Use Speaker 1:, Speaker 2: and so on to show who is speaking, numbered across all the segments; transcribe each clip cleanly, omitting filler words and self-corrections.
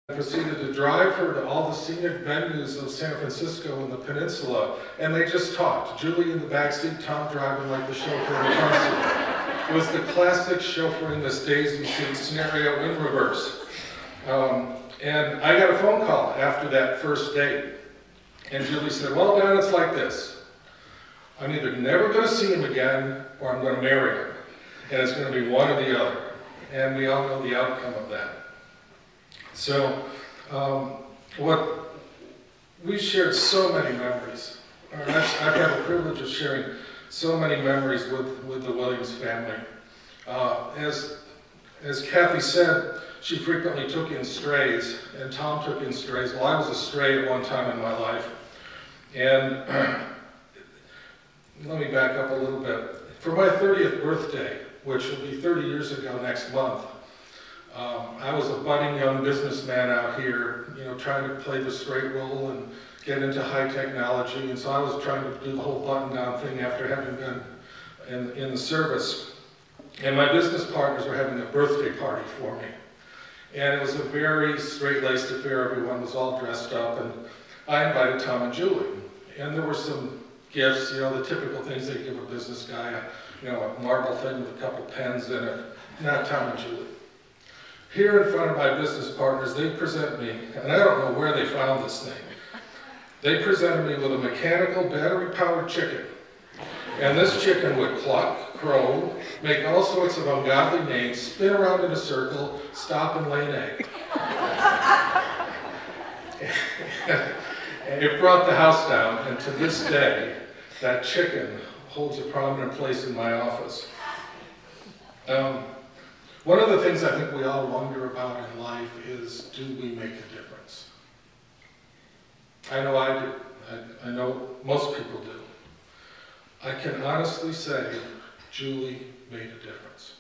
Speaker 1: proceeded to drive her to all the scenic venues of San Francisco and the peninsula, and they just talked. Julie in the backseat, Tom driving like the chauffeur in the car seat. It was the classic chauffeuring this daisy seat scenario in reverse. And I got a phone call after that first date, and Julie said, well, Don, it's like this. I'm either never going to see him again, or I'm going to marry him. And it's going to be one or the other. And we all know the outcome of that. So, we've shared so many memories. I've had the privilege of sharing so many memories with the Williams family. As Kathy said, she frequently took in strays, and Tom took in strays. Well, I was a stray at one time in my life. And let me back up a little bit. For my 30th birthday, which will be 30 years ago next month, I was a budding young businessman out here, trying to play the straight role and get into high technology. And so I was trying to do the whole button-down thing after having been in the service. And my business partners were having a birthday party for me. And it was a very straight-laced affair. Everyone was all dressed up. And I invited Tom and Julie. And there were some gifts, the typical things they give a business guy, a marble thing with a couple pens in it. Not Tom and Julie. Here in front of my business partners, they present me, and I don't know where they found this thing. They presented me with a mechanical battery-powered chicken. And this chicken would cluck, crow, make all sorts of ungodly names, spin around in a circle, stop and lay an egg. And it brought the house down, and to this day, that chicken holds a prominent place in my office. One of the things I think we all wonder about in life is, do we make a difference? I know I do. I know most people do. I can honestly say Julie made a difference.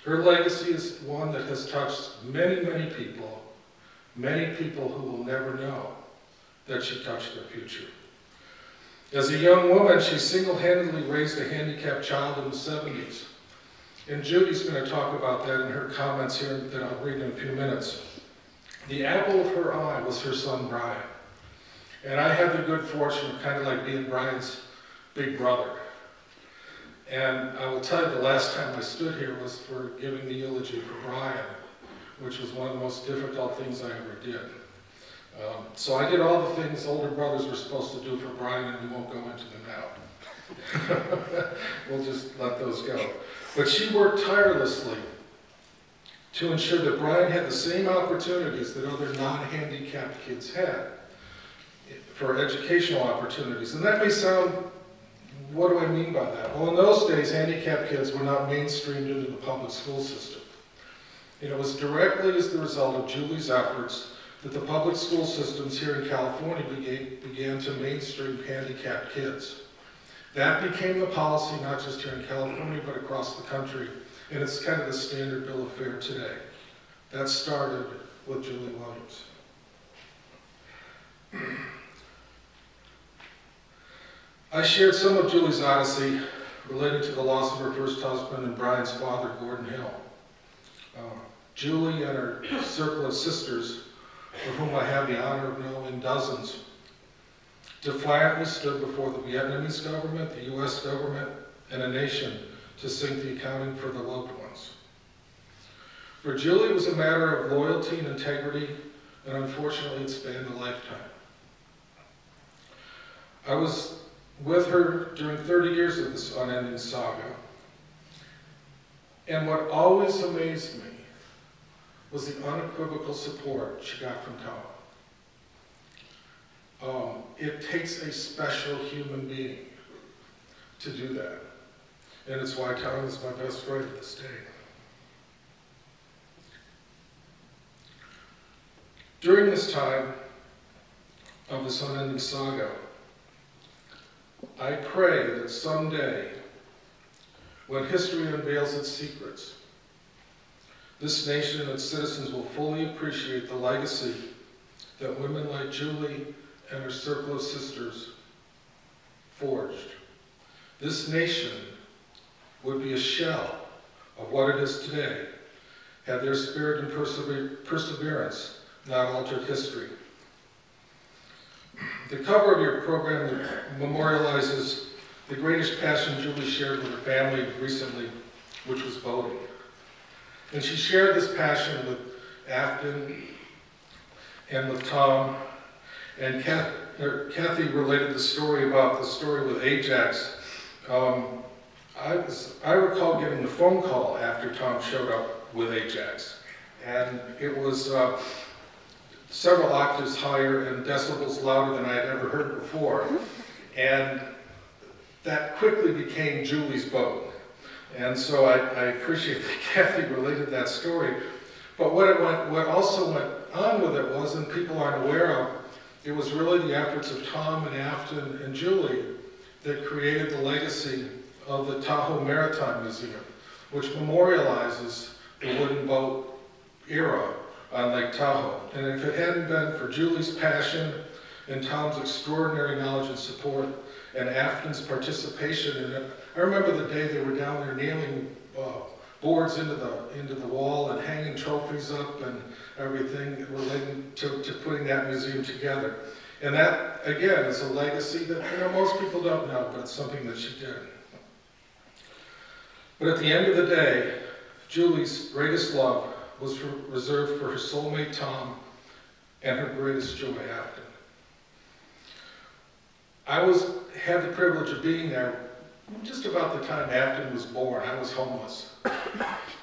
Speaker 1: Her legacy is one that has touched many, many people who will never know that she touched their future. As a young woman, she single-handedly raised a handicapped child in the 70s. And Judy's going to talk about that in her comments here that I'll read in a few minutes. The apple of her eye was her son, Brian. And I had the good fortune of kind of like being Brian's big brother. And I will tell you, the last time I stood here was for giving the eulogy for Brian, which was one of the most difficult things I ever did. So I did all the things older brothers were supposed to do for Brian, and we won't go into them now. We'll just let those go. But she worked tirelessly to ensure that Brian had the same opportunities that other non-handicapped kids had for educational opportunities. And that may sound, what do I mean by that? Well, in those days, handicapped kids were not mainstreamed into the public school system. It was directly as the result of Julie's efforts that the public school systems here in California began to mainstream handicapped kids. That became the policy not just here in California, but across the country, and it's kind of the standard bill of fare today. That started with Julie Williams. I shared some of Julie's odyssey related to the loss of her first husband and Brian's father, Gordon Hill. Julie and her circle of sisters, of whom I have the honor of knowing dozens, defiantly stood before the Vietnamese government, the U.S. government, and a nation to sink the accounting for the loved ones. For Julie, it was a matter of loyalty and integrity, and unfortunately it spanned a lifetime. I was with her during 30 years of this unending saga, and what always amazed me was the unequivocal support she got from Tom. It takes a special human being to do that. And it's why Tom is my best friend to this day. During this time of this unending saga, I pray that someday, when history unveils its secrets, this nation and its citizens will fully appreciate the legacy that women like Julie and her circle of sisters forged. This nation would be a shell of what it is today had their spirit and perseverance not altered history. The cover of your program memorializes the greatest passion Julie shared with her family recently, which was boating. And she shared this passion with Afton and with Tom, and Kathy related the story with Ajax. I recall getting the phone call after Tom showed up with Ajax, and it was several octaves higher and decibels louder than I had ever heard before, and that quickly became Julie's boat. And so I appreciate that Kathy related that story. But what also went on with it was, and people aren't aware of, it was really the efforts of Tom and Afton and Julie that created the legacy of the Tahoe Maritime Museum, which memorializes the wooden boat era on Lake Tahoe. And if it hadn't been for Julie's passion and Tom's extraordinary knowledge and support and Afton's participation in it, I remember the day they were down there nailing boards into the wall and hanging trophies up and everything relating to putting that museum together. And that, again, is a legacy that most people don't know, but it's something that she did. But at the end of the day, Julie's greatest love was reserved for her soulmate Tom and her greatest joy, Afton. I had the privilege of being there just about the time Afton was born. I was homeless,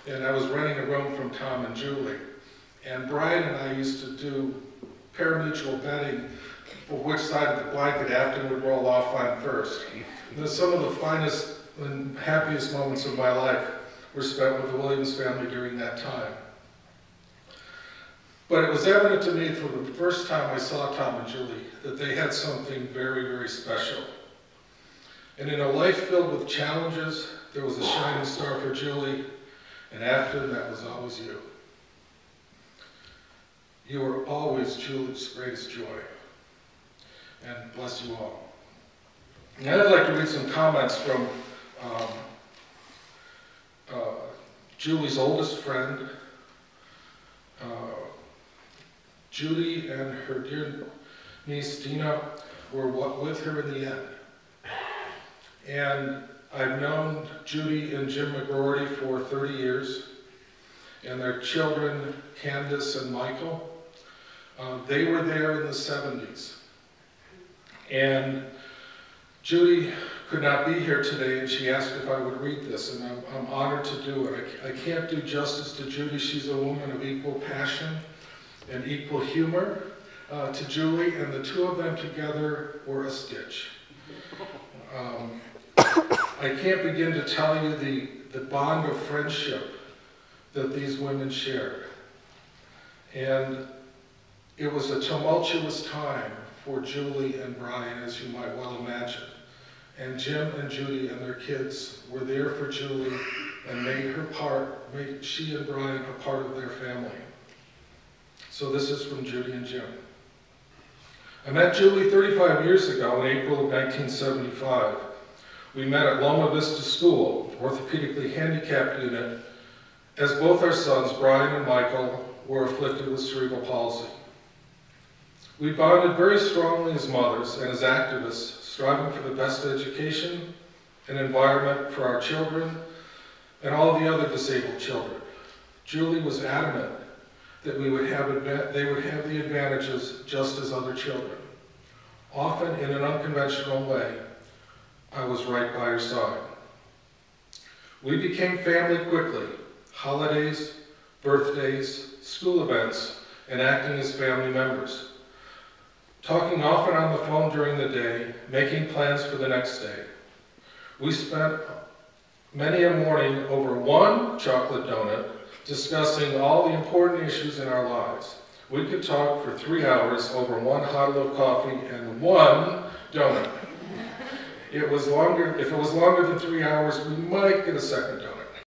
Speaker 1: and I was renting a room from Tom and Julie. And Brian and I used to do parimutuel betting for which side of the blanket Afton would roll off on first. And some of the finest and happiest moments of my life were spent with the Williams family during that time. But it was evident to me for the first time I saw Tom and Julie that they had something very, very special. And in a life filled with challenges, there was a shining star for Julie, and Afton, that was always you. You were always Julie's greatest joy. And bless you all. And I'd like to read some comments from Julie's oldest friend. Judy and her dear niece Dina were with her in the end. And I've known Judy and Jim McGroarty for 30 years, and their children, Candace and Michael, they were there in the 70s. And Judy could not be here today, and she asked if I would read this, and I'm honored to do it. I can't do justice to Judy. She's a woman of equal passion and equal humor to Julie, and the two of them together were a stitch. I can't begin to tell you the bond of friendship that these women shared. And it was a tumultuous time for Julie and Brian, as you might well imagine. And Jim and Judy and their kids were there for Julie and made she and Brian a part of their family. So this is from Judy and Jim. I met Julie 35 years ago in April of 1975. We met at Loma Vista School, orthopedically handicapped unit, as both our sons, Brian and Michael, were afflicted with cerebral palsy. We bonded very strongly as mothers and as activists, striving for the best education and environment for our children and all the other disabled children. Julie was adamant that they would have the advantages just as other children. Often in an unconventional way, I was right by her side. We became family quickly. Holidays, birthdays, school events, and acting as family members. Talking often on the phone during the day, making plans for the next day. We spent many a morning over one chocolate donut discussing all the important issues in our lives. We could talk for 3 hours over one hot loaf of coffee and one donut. If it was longer than 3 hours, we might get a second donut.